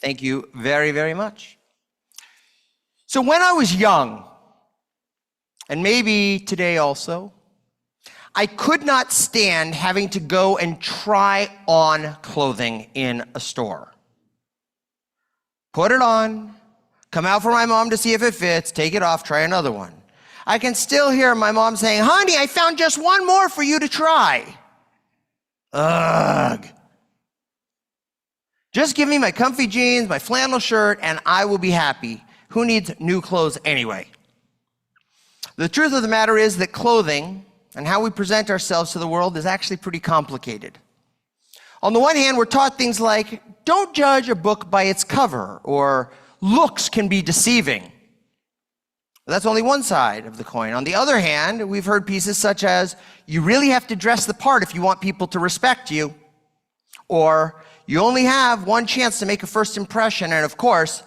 Thank you very, very much. So when I was young, and maybe today also, I could not stand having to go and try on clothing in a store. Put it on, come out for my mom to see if it fits, take it off, try another one. I can still hear my mom saying, "Honey, I found just one more for you to try." Ugh. Just give me my comfy jeans, my flannel shirt, and I will be happy. Who needs new clothes anyway? The truth of the matter is that clothing and how we present ourselves to the world is actually pretty complicated. On the one hand, we're taught things like, don't judge a book by its cover, or looks can be deceiving. That's only one side of the coin. On the other hand, we've heard pieces such as, you really have to dress the part if you want people to respect you, or you only have one chance to make a first impression, and of course,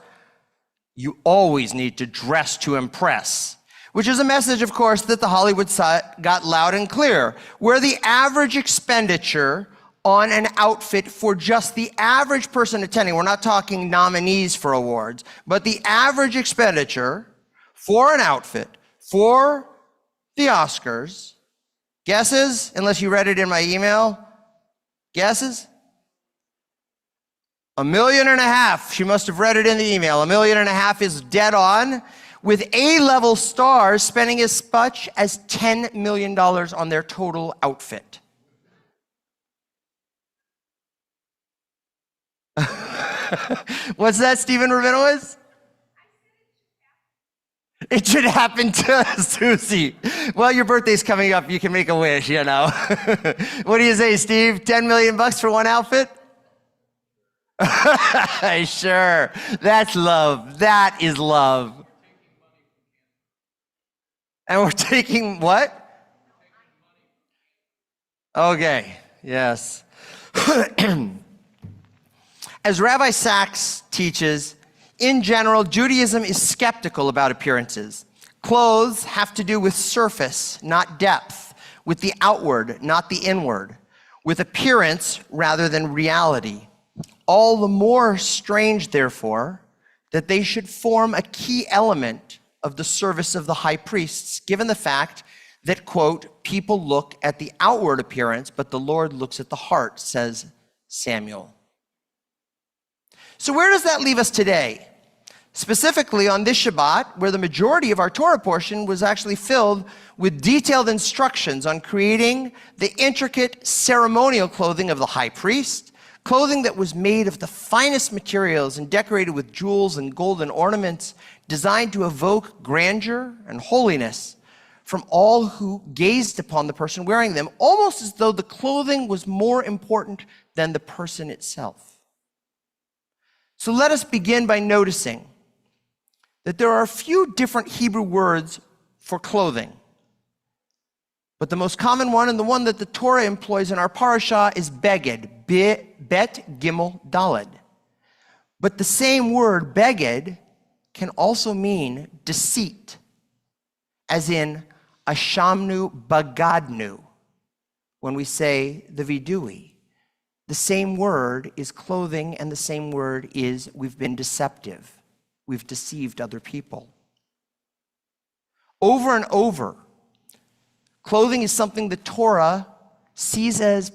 you always need to dress to impress. Which is a message, of course, that the Hollywood set got loud and clear, where the average expenditure on an outfit for just the average person attending, we're not talking nominees for awards, but the average expenditure for an outfit for the Oscars, guesses, unless you read it in my email, guesses? $1.5 million. She must have read it in the email. $1.5 million is dead on, with A-level stars spending as much as $10 million on their total outfit. What's that, Stephen Rabinowitz? It should happen to Susie. Well, your birthday's coming up. You can make a wish, you know. What do you say, Steve? $10 million for one outfit? Sure. That's love. That is love. And we're taking what? Okay, yes. As Rabbi Sachs teaches, in general, Judaism is skeptical about appearances. Clothes have to do with surface, not depth, with the outward, not the inward, with appearance rather than reality. All the more strange, therefore, that they should form a key element of the service of the high priests, given the fact that, quote, people look at the outward appearance, but the Lord looks at the heart, says Samuel. So where does that leave us today? Specifically on this Shabbat, where the majority of our Torah portion was actually filled with detailed instructions on creating the intricate ceremonial clothing of the high priest, clothing that was made of the finest materials and decorated with jewels and golden ornaments, designed to evoke grandeur and holiness from all who gazed upon the person wearing them, almost as though the clothing was more important than the person itself. So let us begin by noticing that there are a few different Hebrew words for clothing. But the most common one, and the one that the Torah employs in our parasha, is beged, bet gimel daled. But the same word, beged, can also mean deceit, as in ashamnu bagadnu, when we say the vidui. The same word is clothing, and the same word is we've been deceptive. We've deceived other people. Over and over, clothing is something the Torah sees as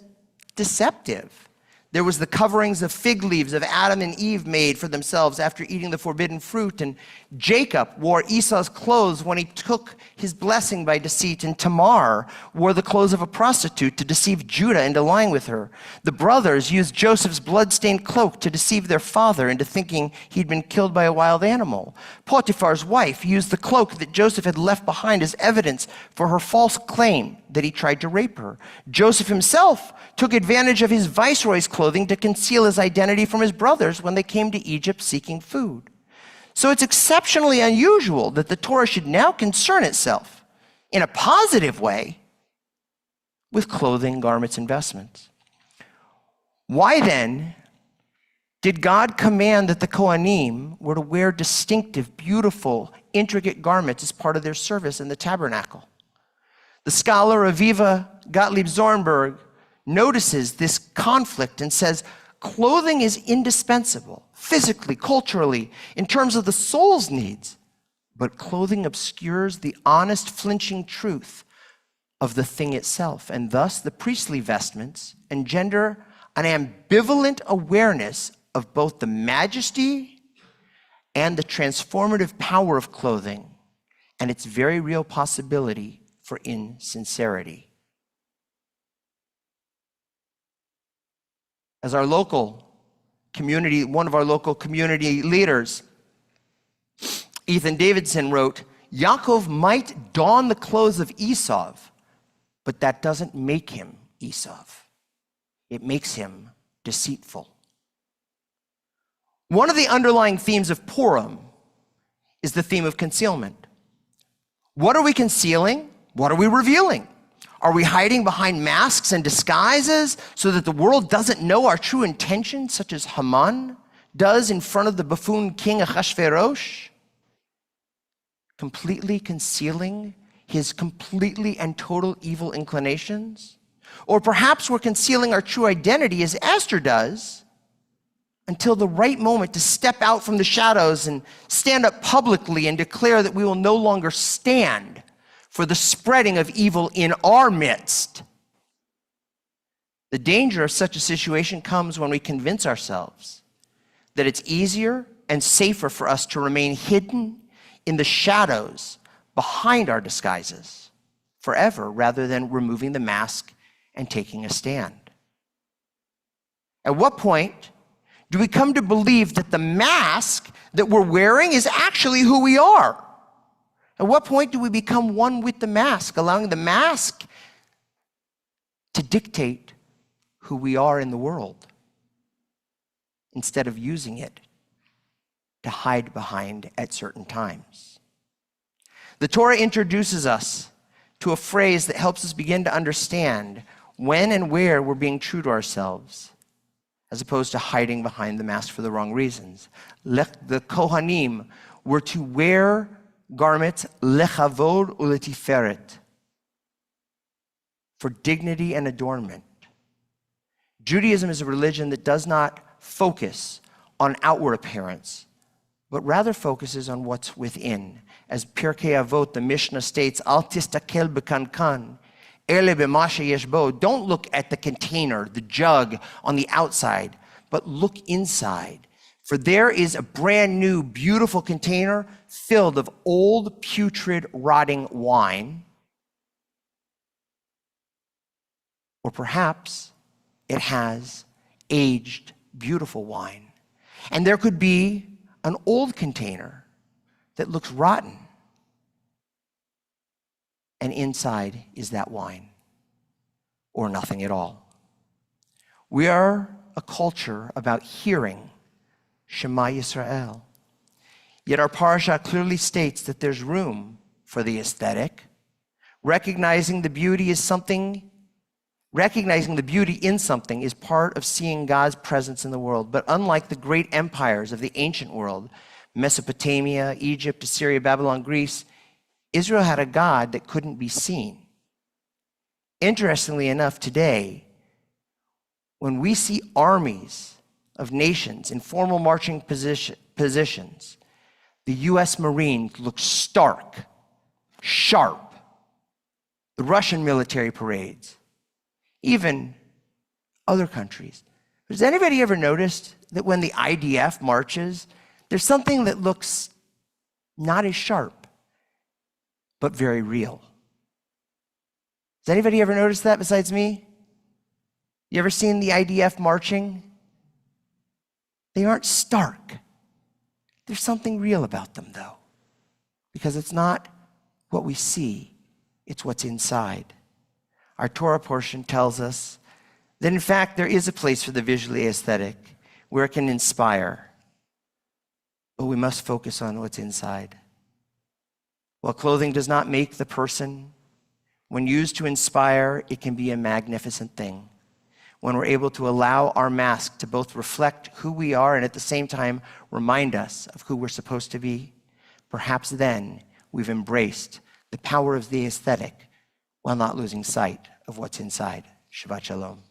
deceptive. There was the coverings of fig leaves of Adam and Eve made for themselves after eating the forbidden fruit, and Jacob wore Esau's clothes when he took his blessing by deceit, and Tamar wore the clothes of a prostitute to deceive Judah into lying with her. The brothers used Joseph's blood-stained cloak to deceive their father into thinking he'd been killed by a wild animal. Potiphar's wife used the cloak that Joseph had left behind as evidence for her false claim that he tried to rape her. Joseph himself took advantage of his viceroy's clothing to conceal his identity from his brothers when they came to Egypt seeking food. So it's exceptionally unusual that the Torah should now concern itself in a positive way with clothing, garments, and vestments. Why then did God command that the Kohanim were to wear distinctive, beautiful, intricate garments as part of their service in the tabernacle? The scholar Aviva Gottlieb Zornberg notices this conflict and says, clothing is indispensable, physically, culturally, in terms of the soul's needs. But clothing obscures the honest, flinching truth of the thing itself, and thus the priestly vestments engender an ambivalent awareness of both the majesty and the transformative power of clothing and its very real possibility for insincerity. As our local community, one of our local community leaders, Ethan Davidson, wrote, Yaakov might don the clothes of Esau, but that doesn't make him Esau. It makes him deceitful. One of the underlying themes of Purim is the theme of concealment. What are we concealing? What are we revealing? Are we hiding behind masks and disguises so that the world doesn't know our true intentions, such as Haman does in front of the buffoon king Ahasuerus? Completely concealing his completely and total evil inclinations? Or perhaps we're concealing our true identity as Esther does until the right moment to step out from the shadows and stand up publicly and declare that we will no longer stand for the spreading of evil in our midst. The danger of such a situation comes when we convince ourselves that it's easier and safer for us to remain hidden in the shadows behind our disguises forever rather than removing the mask and taking a stand. At what point do we come to believe that the mask that we're wearing is actually who we are? At what point do we become one with the mask, allowing the mask to dictate who we are in the world instead of using it to hide behind at certain times? The Torah introduces us to a phrase that helps us begin to understand when and where we're being true to ourselves, as opposed to hiding behind the mask for the wrong reasons. The Kohanim were to wear garments lechavod uletiferet, for dignity and adornment. Judaism is a religion that does not focus on outward appearance, but rather focuses on what's within. As Pirkei Avot, the Mishnah states, Al tistakel b'kankan, ele b'ma sheyesh bo. Don't look at the container, the jug on the outside, but look inside. For there is a brand new, beautiful container filled of old, putrid, rotting wine. Or perhaps it has aged, beautiful wine. And there could be an old container that looks rotten. And inside is that wine, or nothing at all. We are a culture about hearing Shema Yisrael. Yet our parasha clearly states that there's room for the aesthetic. Recognizing the beauty in something is part of seeing God's presence in the world. But unlike the great empires of the ancient world, Mesopotamia, Egypt, Assyria, Babylon, Greece, Israel had a God that couldn't be seen. Interestingly enough, today, when we see armies of nations in formal marching positions, the U.S. Marines look stark, sharp. The Russian military parades, even other countries. Has anybody ever noticed that when the IDF marches, there's something that looks not as sharp, but very real? Has anybody ever noticed that besides me? You ever seen the IDF marching? They aren't stark. There's something real about them, though, because it's not what we see, it's what's inside. Our Torah portion tells us that, in fact, there is a place for the visually aesthetic where it can inspire, but we must focus on what's inside. While clothing does not make the person, when used to inspire, it can be a magnificent thing. When we're able to allow our mask to both reflect who we are and at the same time remind us of who we're supposed to be, perhaps then we've embraced the power of the aesthetic while not losing sight of what's inside. Shabbat Shalom.